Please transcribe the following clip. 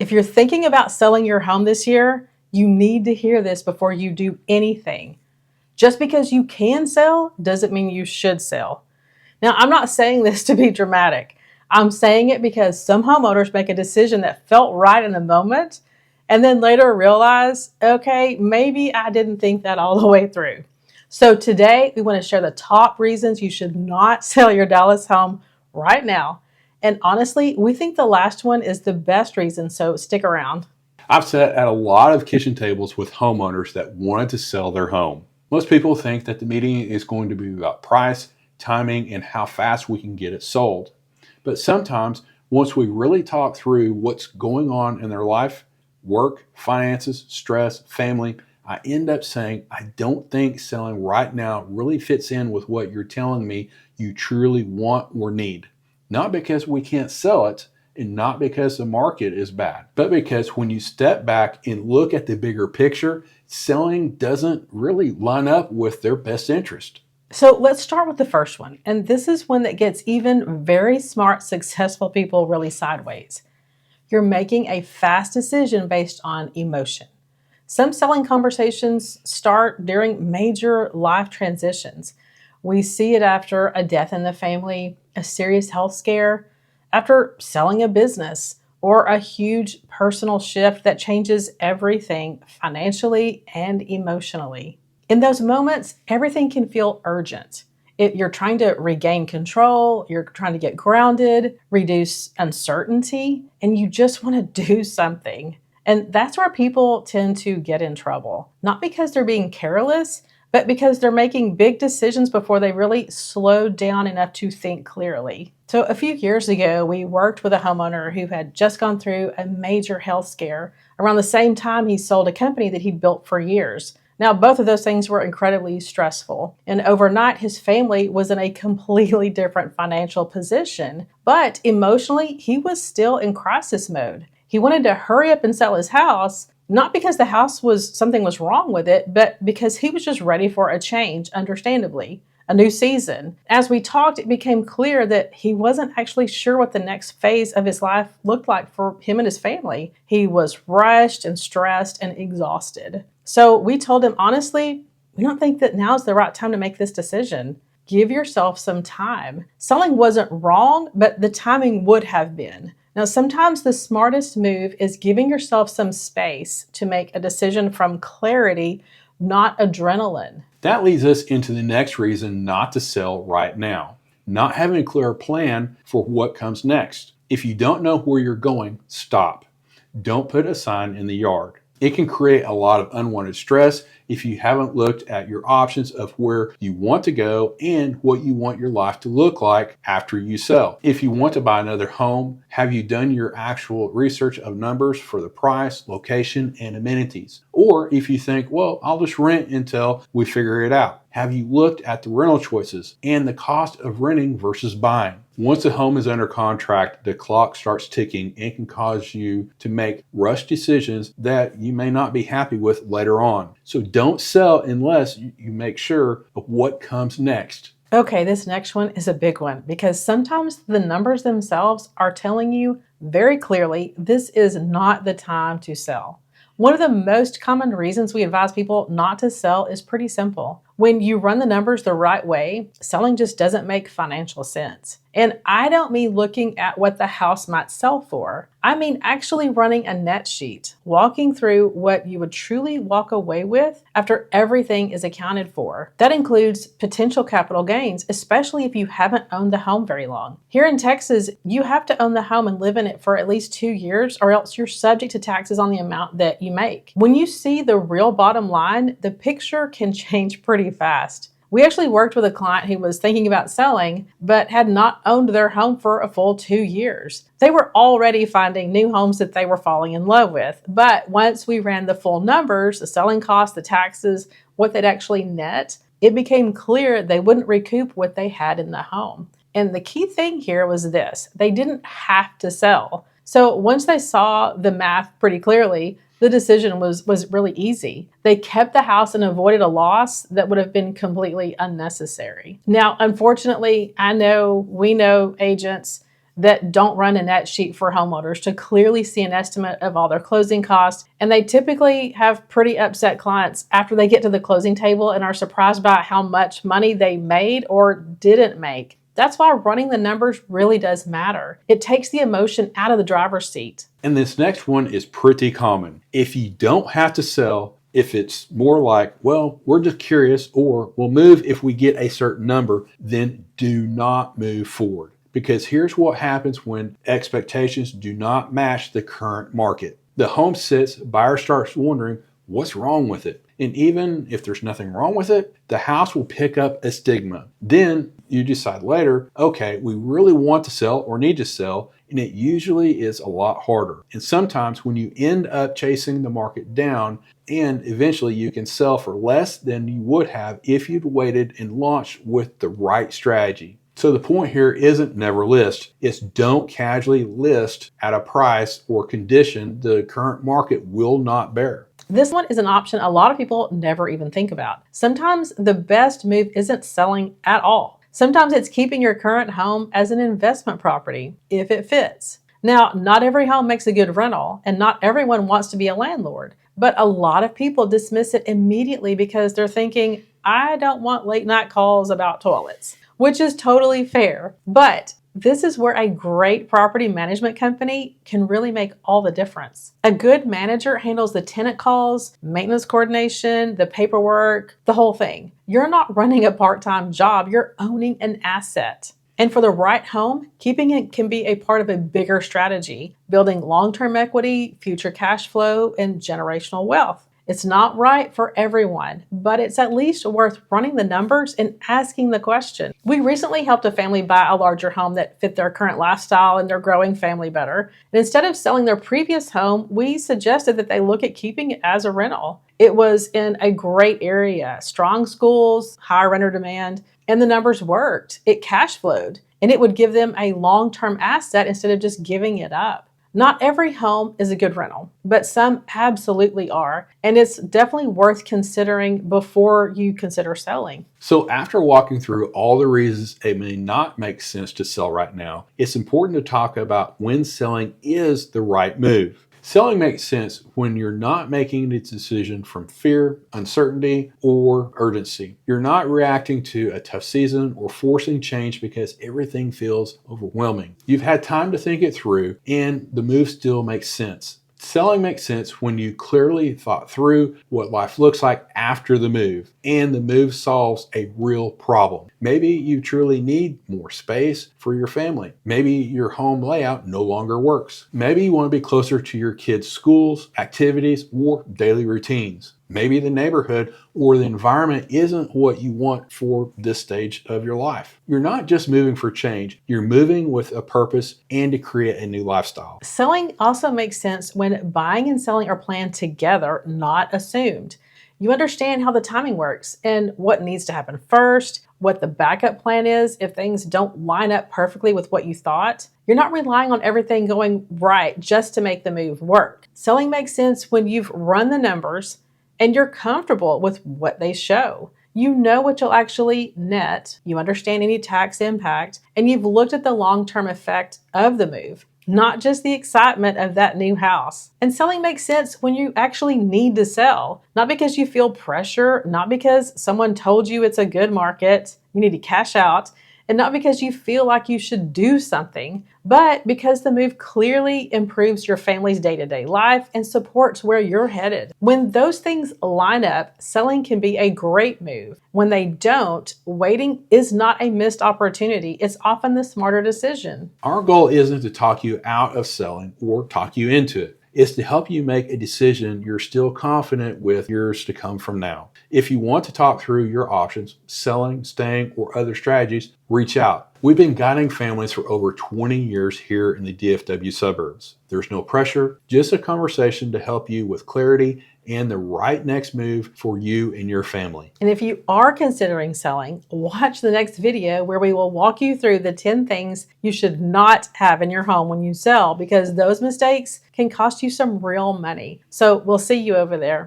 If you're thinking about selling your home this year, you need to hear this before you do anything. Just because you can sell doesn't mean you should sell. Now, I'm not saying this to be dramatic. I'm saying it because some homeowners make a decision that felt right in the moment and then later realize, okay, maybe I didn't think that all the way through. So today we want to share the top reasons you should not sell your Dallas home right now. And honestly, we think the last one is the best reason, so stick around. I've sat at a lot of kitchen tables with homeowners that wanted to sell their home. Most people think that the meeting is going to be about price, timing, and how fast we can get it sold. But sometimes, once we really talk through what's going on in their life, work, finances, stress, family, I end up saying, I don't think selling right now really fits in with what you're telling me you truly want or need. Not because we can't sell it, and not because the market is bad, but because when you step back and look at the bigger picture, selling doesn't really line up with their best interest. So let's start with the first one. And this is one that gets even very smart, successful people really sideways. You're making a fast decision based on emotion. Some selling conversations start during major life transitions. We see it after a death in the family, a serious health scare, after selling a business, or a huge personal shift that changes everything financially and emotionally. In those moments, everything can feel urgent. You're trying to regain control, you're trying to get grounded, reduce uncertainty, and you just want to do something. And that's where people tend to get in trouble. Not because they're being careless, but because they're making big decisions before they really slow down enough to think clearly. So a few years ago, we worked with a homeowner who had just gone through a major health scare. Around the same time, he sold a company that he'd built for years. Now, both of those things were incredibly stressful. And overnight, his family was in a completely different financial position. But emotionally, he was still in crisis mode. He wanted to hurry up and sell his house, not because the house something was wrong with it, but because he was just ready for a change, understandably, a new season. As we talked, it became clear that he wasn't actually sure what the next phase of his life looked like for him and his family. He was rushed and stressed and exhausted. So we told him, honestly, we don't think that now's the right time to make this decision. Give yourself some time. Selling wasn't wrong, but the timing would have been. Now, sometimes the smartest move is giving yourself some space to make a decision from clarity, not adrenaline. That leads us into the next reason not to sell right now. Not having a clear plan for what comes next. If you don't know where you're going, stop. Don't put a sign in the yard. It can create a lot of unwanted stress if you haven't looked at your options of where you want to go and what you want your life to look like after you sell. If you want to buy another home, have you done your actual research of numbers for the price, location, and amenities? Or if you think, well, I'll just rent until we figure it out. Have you looked at the rental choices and the cost of renting versus buying? Once a home is under contract, the clock starts ticking and can cause you to make rushed decisions that you may not be happy with later on. So don't sell unless you make sure of what comes next. Okay, this next one is a big one because sometimes the numbers themselves are telling you very clearly this is not the time to sell. One of the most common reasons we advise people not to sell is pretty simple. When you run the numbers the right way, selling just doesn't make financial sense. And I don't mean looking at what the house might sell for. I mean actually running a net sheet, walking through what you would truly walk away with after everything is accounted for. That includes potential capital gains, especially if you haven't owned the home very long. Here in Texas, you have to own the home and live in it for at least 2 years, or else you're subject to taxes on the amount that you make. When you see the real bottom line, the picture can change pretty fast. We actually worked with a client who was thinking about selling, but had not owned their home for a full 2 years. They were already finding new homes that they were falling in love with. But once we ran the full numbers, the selling costs, the taxes, what they'd actually net, it became clear they wouldn't recoup what they had in the home. And the key thing here was this: they didn't have to sell. So once they saw the math pretty clearly, the decision was really easy. They kept the house and avoided a loss that would have been completely unnecessary. Now, unfortunately, we know agents, that don't run a net sheet for homeowners to clearly see an estimate of all their closing costs. And they typically have pretty upset clients after they get to the closing table and are surprised by how much money they made or didn't make. That's why running the numbers really does matter. It takes the emotion out of the driver's seat. And this next one is pretty common. If you don't have to sell, if it's more like, well, we're just curious, or we'll move if we get a certain number, then do not move forward. Because here's what happens when expectations do not match the current market. The home sits, buyer starts wondering, what's wrong with it? And even if there's nothing wrong with it, the house will pick up a stigma. Then you decide later, okay, we really want to sell or need to sell, and it usually is a lot harder. And sometimes when you end up chasing the market down, and eventually you can sell for less than you would have if you'd waited and launched with the right strategy. So the point here isn't never list, it's don't casually list at a price or condition the current market will not bear. This one is an option a lot of people never even think about. Sometimes the best move isn't selling at all. Sometimes it's keeping your current home as an investment property if it fits. Now, not every home makes a good rental, and not everyone wants to be a landlord, but a lot of people dismiss it immediately because they're thinking, I don't want late night calls about toilets, which is totally fair. But this is where a great property management company can really make all the difference. A good manager handles the tenant calls, maintenance coordination, the paperwork, the whole thing. You're not running a part-time job, you're owning an asset. And for the right home, keeping it can be a part of a bigger strategy, building long-term equity, future cash flow, and generational wealth. It's not right for everyone, but it's at least worth running the numbers and asking the question. We recently helped a family buy a larger home that fit their current lifestyle and their growing family better. And instead of selling their previous home, we suggested that they look at keeping it as a rental. It was in a great area, strong schools, high renter demand, and the numbers worked. It cash flowed, and it would give them a long-term asset instead of just giving it up. Not every home is a good rental, but some absolutely are, and it's definitely worth considering before you consider selling. So after walking through all the reasons it may not make sense to sell right now, it's important to talk about when selling is the right move. Selling makes sense when you're not making a decision from fear, uncertainty, or urgency. You're not reacting to a tough season or forcing change because everything feels overwhelming. You've had time to think it through, and the move still makes sense. Selling makes sense when you clearly thought through what life looks like after the move, and the move solves a real problem. Maybe you truly need more space for your family. Maybe your home layout no longer works. Maybe you want to be closer to your kids' schools, activities, or daily routines. Maybe the neighborhood or the environment isn't what you want for this stage of your life. You're not just moving for change, you're moving with a purpose and to create a new lifestyle. Selling also makes sense when buying and selling are planned together, not assumed. You understand how the timing works and what needs to happen first, what the backup plan is if things don't line up perfectly with what you thought. You're not relying on everything going right just to make the move work. Selling makes sense when you've run the numbers and you're comfortable with what they show. You know what you'll actually net, you understand any tax impact, and you've looked at the long-term effect of the move, not just the excitement of that new house. And selling makes sense when you actually need to sell, not because you feel pressure, not because someone told you it's a good market, you need to cash out, and not because you feel like you should do something, but because the move clearly improves your family's day-to-day life and supports where you're headed. When those things line up, selling can be a great move. When they don't, waiting is not a missed opportunity. It's often the smarter decision. Our goal isn't to talk you out of selling or talk you into it. It's to help you make a decision you're still confident with years to come from now. If you want to talk through your options, selling, staying, or other strategies, reach out. We've been guiding families for over 20 years here in the DFW suburbs. There's no pressure, just a conversation to help you with clarity and the right next move for you and your family. And if you are considering selling, watch the next video where we will walk you through the 10 things you should not have in your home when you sell, because those mistakes can cost you some real money. So we'll see you over there.